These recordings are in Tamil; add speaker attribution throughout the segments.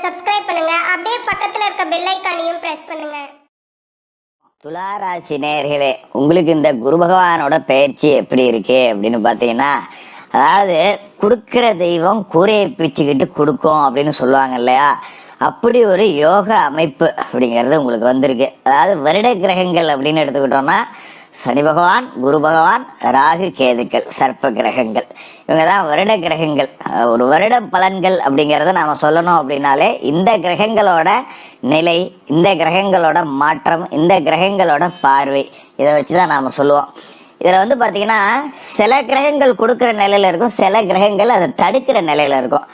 Speaker 1: சப்ஸ்கிரைப் பண்ணுங்க. அப்படியே பக்கத்துல இருக்க பெல் ஐகானையும் பிரஸ் பண்ணுங்க.
Speaker 2: துளாராசி நேயர்களே, உங்களுக்கு இந்த குரு பகவானோட பயிற்சி எப்படி இருக்கு அப்படின்னு பாத்தீங்கன்னா, அதாவது கொடுக்கிற தெய்வம் கூரையை பிச்சுக்கிட்டு கொடுக்கும் அப்படின்னு சொல்லுவாங்க இல்லையா, அப்படி ஒரு யோக அமைப்பு அப்படிங்கிறது உங்களுக்கு வந்திருக்கு. அதாவது வருட கிரகங்கள் அப்படின்னு எடுத்துக்கிட்டோம்னா சனி பகவான், குரு பகவான், ராகு, கேதுக்கள், சர்ப்ப கிரகங்கள், இவங்க தான் வருட கிரகங்கள். ஒரு வருட பலன்கள் அப்படிங்கிறத நாம சொல்லணும் அப்படின்னாலே இந்த கிரகங்களோட நிலை, இந்த கிரகங்களோட மாற்றம், இந்த கிரகங்களோட பார்வை, இதை வச்சுதான் நாம சொல்லுவோம். இதுல பாத்தீங்கன்னா சில கிரகங்கள் கொடுக்கிற நிலையில இருக்கும், சில கிரகங்கள் அதை தடுக்கிற நிலையில இருக்கும்.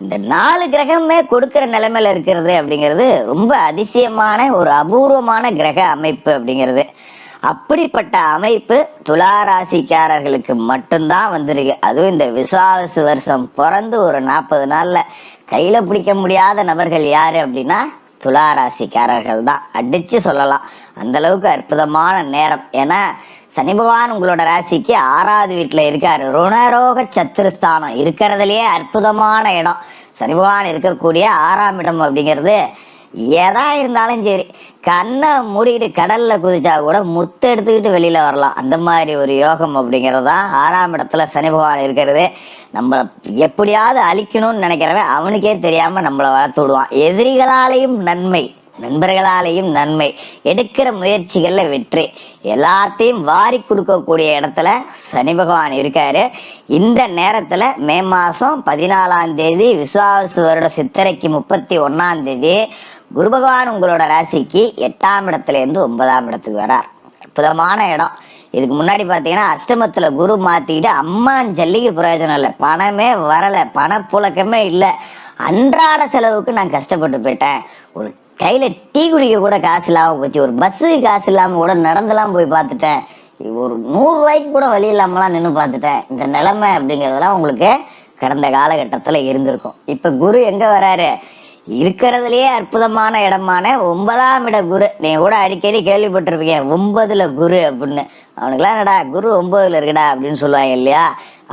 Speaker 2: இந்த 4 கிரகமே கொடுக்கிற நிலைமையில இருக்கிறது அப்படிங்கிறது ரொம்ப அதிசயமான ஒரு அபூர்வமான கிரக அமைப்பு அப்படிங்கிறது. அப்படிப்பட்ட அமைப்பு துளாராசிக்காரர்களுக்கு மட்டும்தான் வந்திருக்கு. அதுவும் இந்த விசுவாச வருஷம் பிறந்து ஒரு 40 நாள்ல கையில பிடிக்க முடியாத நபர்கள் யாரு அப்படின்னா துளாராசிக்காரர்கள் தான், அடிச்சு சொல்லலாம். அந்த அளவுக்கு அற்புதமான நேரம். ஏன்னா சனி பகவான் உங்களோட ராசிக்கு 6வது வீட்டுல இருக்காரு. ருணரோக சத்துருஸ்தானம் இருக்கிறதுலயே அற்புதமான இடம். சனி பகவான் இருக்கக்கூடிய 6ஆம் இடம் அப்படிங்கிறது எதா இருந்தாலும் சரி, கண்ணை மூடிட்டு கடல்ல குதிச்சா கூட முத்து எடுத்துக்கிட்டு வெளியில வரலாம். அந்த மாதிரி ஒரு யோகம் அப்படிங்கறதுதான் 6ஆம் இடத்துல சனி பகவான் இருக்கிறது. நம்மள எப்படியாவது அழிக்கணும்னு நினைக்கிறவன் அவனுக்கே தெரியாம நம்மளை வளர்த்து விடுவான். எதிரிகளாலேயும் நன்மை, நண்பர்களாலேயும் நன்மை, எடுக்கிற முயற்சிகள்ல வெற்றி, எல்லாத்தையும் வாரி கொடுக்கக்கூடிய இடத்துல சனி பகவான் இருக்காரு. இந்த நேரத்துல மே மாசம் 14ஆம் தேதி விசுவாச வருட சித்திரைக்கு 31ஆம் தேதி குரு பகவான் உங்களோட ராசிக்கு 8ஆம் இடத்துல இருந்து 9ஆம் இடத்துக்கு வரார். அற்புதமான இடம். இதுக்கு முன்னாடி பாத்தீங்கன்னா அஷ்டமத்துல குரு மாத்திக்கிட்டு அம்மாஞ்சல்லிக்கு பிரயோஜனம் இல்லை, பணமே வரல, பணப்புழக்கமே இல்லை, அன்றாட செலவுக்கு நான் கஷ்டப்பட்டு போயிட்டேன், ஒரு கையில டீ குடிக்க கூட காசு இல்லாம போச்சு, ஒரு பஸ்ஸுக்கு காசு இல்லாம கூட நடந்தெல்லாம் போய் பார்த்துட்டேன், ஒரு 100 ரூபாய்க்கு கூட வழி இல்லாமலாம் நின்று பார்த்துட்டேன். இந்த நிலைமை அப்படிங்கறதெல்லாம் உங்களுக்கு கடந்த காலகட்டத்துல இருந்திருக்கும். இப்ப குரு எங்க வராரு? இருக்கிறதுலயே அற்புதமான இடமான 9ஆம் இட குரு. நீங்க கூட அடிக்கடி கேள்விப்பட்டிருப்பீங்க 9ல குரு அப்படின்னு. அவனுக்குலாம் என்னடா குரு 9ல இருக்குடா அப்படின்னு சொல்லுவாங்க இல்லையா.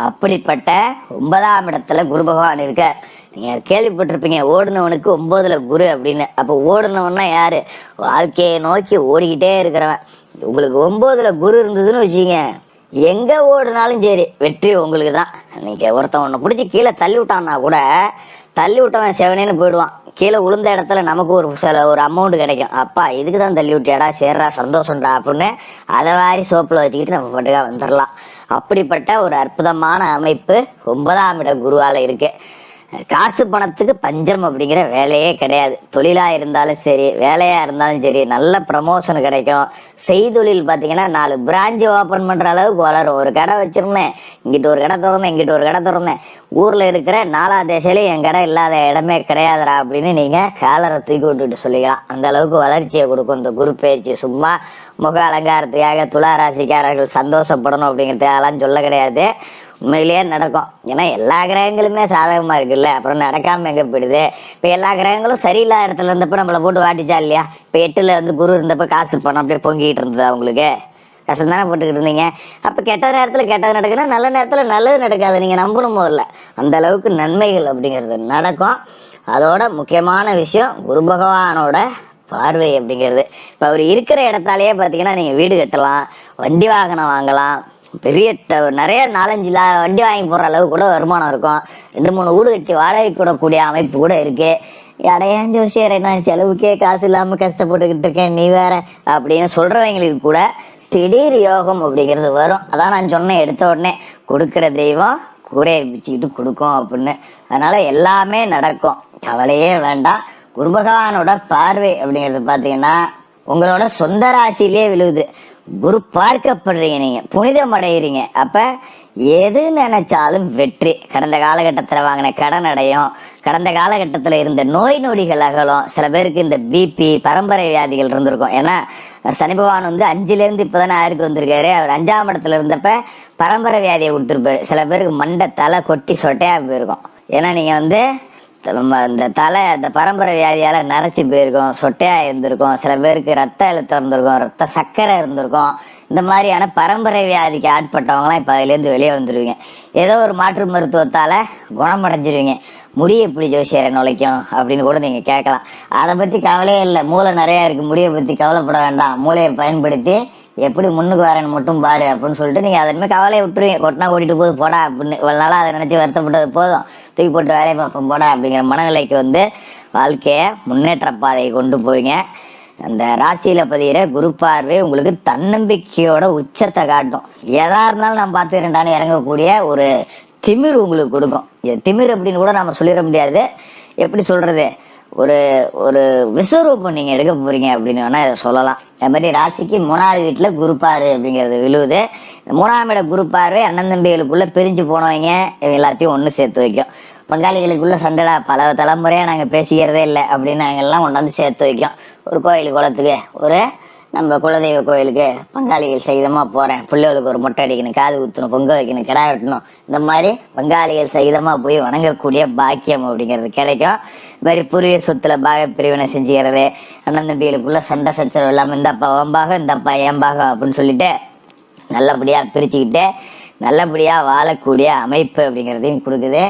Speaker 2: அப்படிப்பட்ட 9ஆம் இடத்துல குரு பகவான் இருக்க. நீங்க கேள்விப்பட்டிருப்பீங்க ஓடுனவனுக்கு 9ல குரு அப்படின்னு. அப்ப ஓடுனவன்னா யாரு? வாழ்க்கையை நோக்கி ஓடிக்கிட்டே இருக்கிறவன். உங்களுக்கு 9ல குரு இருந்ததுன்னு வச்சுங்க, எங்க ஓடுனாலும் சரி வெற்றி உங்களுக்கு தான். நீங்க ஒருத்தன் ஒண்ணு பிடிச்சி கீழே தள்ளி விட்டான்னா கூட தள்ளி விட்டவன் செவனேன்னு போயிடுவான். கீழே விழுந்த இடத்துல நமக்கு ஒரு அமௌண்ட் கிடைக்கும். அப்பா இதுக்கு தான் தள்ளி விட்டியாடா, சேர்றா, சந்தோஷம்டா அப்படின்னு அதை வாரி சோப்புல வச்சுக்கிட்டு நம்ம பாட்டுக்கா வந்துடலாம். அப்படிப்பட்ட ஒரு அற்புதமான அமைப்பு 9ஆம் இட குருவால இருக்கு. காசு பணத்துக்கு பஞ்சம் அப்படிங்கிற வேலையே கிடையாது. தொழிலா இருந்தாலும் சரி, வேலையா இருந்தாலும் சரி, நல்ல ப்ரமோஷன் கிடைக்கும். செய்தொழில் பாத்தீங்கன்னா 4 பிரான்ச் ஓபன் பண்ற அளவுக்கு வளரும். ஒரு கடை வச்சிருந்தேன், இங்கிட்ட ஒரு கடை திறந்தேன், இங்கிட்ட ஒரு கடை திறந்தேன், ஊர்ல இருக்கிற 4 தேசையில என் கடை இல்லாத இடமே கிடையாதுரா அப்படின்னு நீங்க காலரை தூக்கி விட்டுட்டு சொல்லிக்கலாம். அந்த அளவுக்கு வளர்ச்சியை கொடுக்கும் இந்த குரு பயிற்சி. சும்மா முக அலங்காரத்துக்காக துளாராசிக்காரர்கள் சந்தோஷப்படணும் அப்படிங்கிறதுக்கெல்லாம் சொல்ல கிடையாது, உண்மையிலேயே நடக்கும். ஏன்னா எல்லா கிரகங்களுமே சாதகமா இருக்குல்ல, அப்புறம் நடக்காம எங்க போயிடுது. இப்ப எல்லா கிரகங்களும் சரியில்லாத இடத்துல இருந்தப்ப நம்மளை போட்டு வாட்டிச்சா இல்லையா. இப்ப 8ல குரு இருந்தப்ப காசு பணம் அப்படியே பொங்கிட்டு இருந்தது, அவங்களுக்கு கஷ்டம் தானே போட்டுக்கிட்டு இருந்தீங்க. அப்ப கெட்ட நேரத்துல கெட்டது நடக்குதுன்னா நல்ல நேரத்துல நல்லது நடக்காது. நீங்க நம்பணும் போதில்ல, அந்த அளவுக்கு நன்மைகள் அப்படிங்கிறது நடக்கும். அதோட முக்கியமான விஷயம் குரு பகவானோட பார்வை அப்படிங்கிறது. இப்ப அவர் இருக்கிற இடத்தாலேயே பாத்தீங்கன்னா நீங்க வீடு கட்டலாம், வண்டி வாகனம் வாங்கலாம், பெரிய நிறைய 4-5 வண்டி வாங்கி போடுற அளவு கூட வருமானம் இருக்கும். 2-3 வீடு கட்டி வாடகை கூடக்கூடிய அமைப்பு கூட இருக்கு. அடையான் ஜோசியர் என்ன செலவுக்கே காசு இல்லாம கஷ்டப்பட்டுக்கிட்டு இருக்கேன் நீ வேற அப்படின்னு சொல்றவங்களுக்கு கூட திடீர் யோகம் அப்படிங்கிறது வரும். அதான் நான் சொன்னேன் எடுத்த உடனே, கொடுக்கிற தெய்வம் கூரையை பிச்சுக்கிட்டு கொடுக்கும் அப்படின்னு. அதனால எல்லாமே நடக்கும், கவலையே வேண்டாம். குரு பகவானோட பார்வை அப்படிங்கிறது பாத்தீங்கன்னா உங்களோட சொந்த ராசியிலேயே விழுவுது. குரு பார்க்கப்படுறீங்க, நீங்க புனிதம் அடைகிறீங்க. அப்ப எது நினைச்சாலும் வெற்றி. கடந்த காலகட்டத்துல வாங்கின கடன் அடையும், கடந்த காலகட்டத்துல இருந்த நோய் நொடிகள் அகலும். சில பேருக்கு இந்த பிபி பரம்பரை வியாதிகள் இருந்திருக்கும். ஏன்னா சனி பகவான் 5ல இருந்து இப்பதானே 6க்கு வந்திருக்காரு. அவர் 5ஆம் இடத்துல இருந்தப்ப பரம்பரை வியாதியை கொடுத்துருப்பாரு. சில பேருக்கு மண்டை தலை கொட்டி சொட்டையா போயிருக்கும். ஏன்னா நீங்க இந்த தலை அந்த பரம்பரை வியாதியால நரைச்சி போயிருக்கும், சொட்டையா இருந்திருக்கும். சில பேருக்கு ரத்த அழுத்தம் இருந்திருக்கும், ரத்த சர்க்கரை இருந்திருக்கும். இந்த மாதிரியான பரம்பரை வியாதிக்கு ஆட்பட்டவங்களாம் இப்ப அதுல இருந்து வெளியே வந்துருவீங்க. ஏதோ ஒரு மாற்று மருத்துவத்தால குணமடைஞ்சிருவீங்க. முடி எப்படி ஜோசியரை நுழைக்கும் அப்படின்னு கூட நீங்க கேட்கலாம். அதை பத்தி கவலையே இல்லை, மூளை நிறைய இருக்கு, முடியை பத்தி கவலைப்பட வேண்டாம். மூளையை பயன்படுத்தி எப்படி முன்னுக்கு வரேன்னு மட்டும் பாரு அப்படின்னு சொல்லிட்டு நீங்க அதன் மேலே கவலையை விட்டுருவீங்க. கொட்டினா ஓடிட்டு போது போடா அப்படின்னு இவ்வளவு நாளா அதை நினைச்சு வருத்தப்பட்டது போதும், தூக்கி போட்டு வேலையை பார்ப்போம் போடா அப்படிங்கிற மனநிலைக்கு வந்து வாழ்க்கைய முன்னேற்ற பாதையை கொண்டு போவீங்க. அந்த ராசியில பதிகிற குரு பார்வை உங்களுக்கு தன்னம்பிக்கையோட உச்சத்தை காட்டும். எதா இருந்தாலும் நான் பார்த்துக்கிறேன்டான்னு இறங்கக்கூடிய ஒரு திமிர் உங்களுக்கு கொடுக்கும். திமிர் அப்படின்னு கூட நம்ம சொல்லிட முடியாது, எப்படி சொல்றது, ஒரு ஒரு விஸ்வரூபம் நீங்க எடுக்க போறீங்க அப்படின்னு வேணா இதை சொல்லலாம். அது மாதிரி ராசிக்கு 3வது வீட்டுல குரு பார்வை அப்படிங்கிறது விழுவுது. 3ஆம் இட குரு பார்வை அண்ணன் தம்பிகளுக்குள்ள பிரிஞ்சு போனவங்க எல்லாத்தையும் ஒண்ணு சேர்த்து வைக்கும். பங்காளிகளுக்குள்ள சண்டைடா பல தலைமுறையா நாங்க பேசிக்கிறதே இல்லை அப்படின்னு நாங்க எல்லாம் கொண்டாந்து சேர்த்து வைக்கும். ஒரு கோயில் குளத்துக்கு, ஒரு நம்ம குலதெய்வ கோயிலுக்கு பங்காளிகள் சகிதமா போறேன், பிள்ளைகளுக்கு ஒரு மொட்டை அடிக்கணும், காது குத்தணும், பொங்க வைக்கணும், கிடா வெட்டணும், இந்த மாதிரி பங்காளிகள் சகிதமா போய் வணங்கக்கூடிய பாக்கியம் அப்படிங்கிறது கிடைக்கும். இது மாதிரி பூர்வீக சொத்துல பாக பிரிவினை செஞ்சுக்கிறது, அண்ணன் தம்பிகளுக்குள்ள சண்டை சச்சரவு இல்லாம இந்த அப்பா ஓம்பாகம் இந்த அப்பா ஏம்பாகம் அப்படின்னு சொல்லிட்டு நல்லபடியா பிரிச்சுக்கிட்டு நல்லபடியா வாழக்கூடிய அமைப்பு அப்படிங்கிறதையும் கொடுக்குது.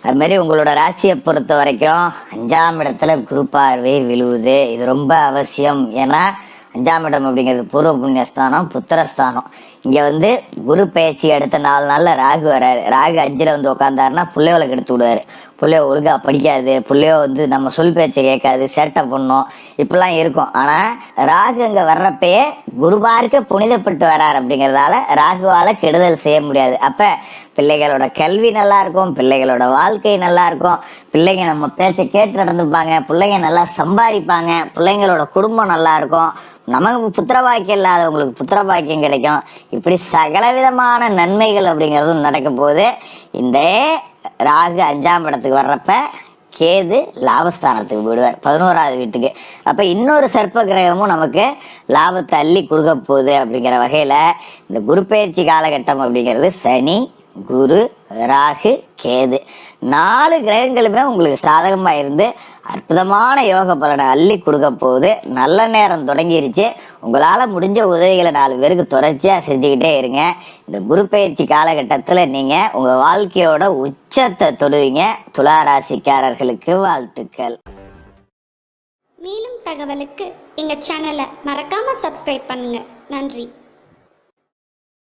Speaker 2: அது மாதிரி உங்களோட ராசியை பொறுத்த வரைக்கும் 5ஆம் இடத்துல குரு பார்வை விழுவுது. இது ரொம்ப அவசியம். ஏன்னா 5ஆம் இடம் அப்படிங்கிறது பூர்வ புண்ணியஸ்தானம், புத்திரஸ்தானம். இங்க வந்து குரு பயிற்சி அடுத்த 4 நாள்ல ராகு வராரு. ராகு 5ல வந்து உட்காந்தாருன்னா பிள்ளைகளை கெடுத்து விடுவாரு. பிள்ளைய ஒழுங்கா படிக்காது, பிள்ளைய வந்து நம்ம சொல் பேச்சை கேட்காது, சேட்டை பண்ணும், இப்பெல்லாம் இருக்கும். ஆனா ராகு அங்க வர்றப்பயே குருபாருக்கு புனிதப்பட்டு வராரு அப்படிங்கறதால ராகுவால கெடுதல் செய்ய முடியாது. அப்ப பிள்ளைகளோட கல்வி நல்லா இருக்கும், பிள்ளைகளோட வாழ்க்கை நல்லா இருக்கும், பிள்ளைங்க நம்ம பேச்சை கேட்டு நடந்துப்பாங்க, பிள்ளைங்க நல்லா சம்பாதிப்பாங்க, பிள்ளைங்களோட குடும்பம் நல்லா இருக்கும், நமக்கு புத்திர பாக்கியம் இல்லாதவங்களுக்கு புத்திர பாக்கியம் கிடைக்கும். இப்படி சகல விதமான நன்மைகள் அப்படிங்கிறதும் நடக்க போகுது. இந்த ராகு 5ஆம் இடத்துக்கு வர்றப்ப கேது லாபஸ்தானத்துக்கு போயிடுவார், 11வது வீட்டுக்கு. அப்ப இன்னொரு சர்ப்ப கிரகமும் நமக்கு லாபத்தை அள்ளி கொடுக்க போகுது. அப்படிங்கிற வகையில இந்த குரு பயிற்சி காலகட்டம் அப்படிங்கிறது சனி, குரு, ராகு, கேது 4 கிரகங்களுமே உங்களுக்கு சாதகமா இருந்து அற்புதமான யோக பலனை அள்ளி கொடுக்க போகுது. நல்ல நேரம் தொடங்கிருச்சு. உங்களால முடிஞ்ச உதவிகளை 4 பேருக்கு தொடர்ச்சியா செஞ்சுக்கிட்டே இருங்க. இந்த குரு பயிற்சி காலகட்டத்துல நீங்க உங்க வாழ்க்கையோட உச்சத்தை தொடுவீங்க. துலா ராசிக்காரர்களுக்கு வாழ்த்துக்கள்.
Speaker 1: மேலும் தகவலுக்கு எங்க சேனலை மறக்காம சப்ஸ்கிரைப் பண்ணுங்க. நன்றி.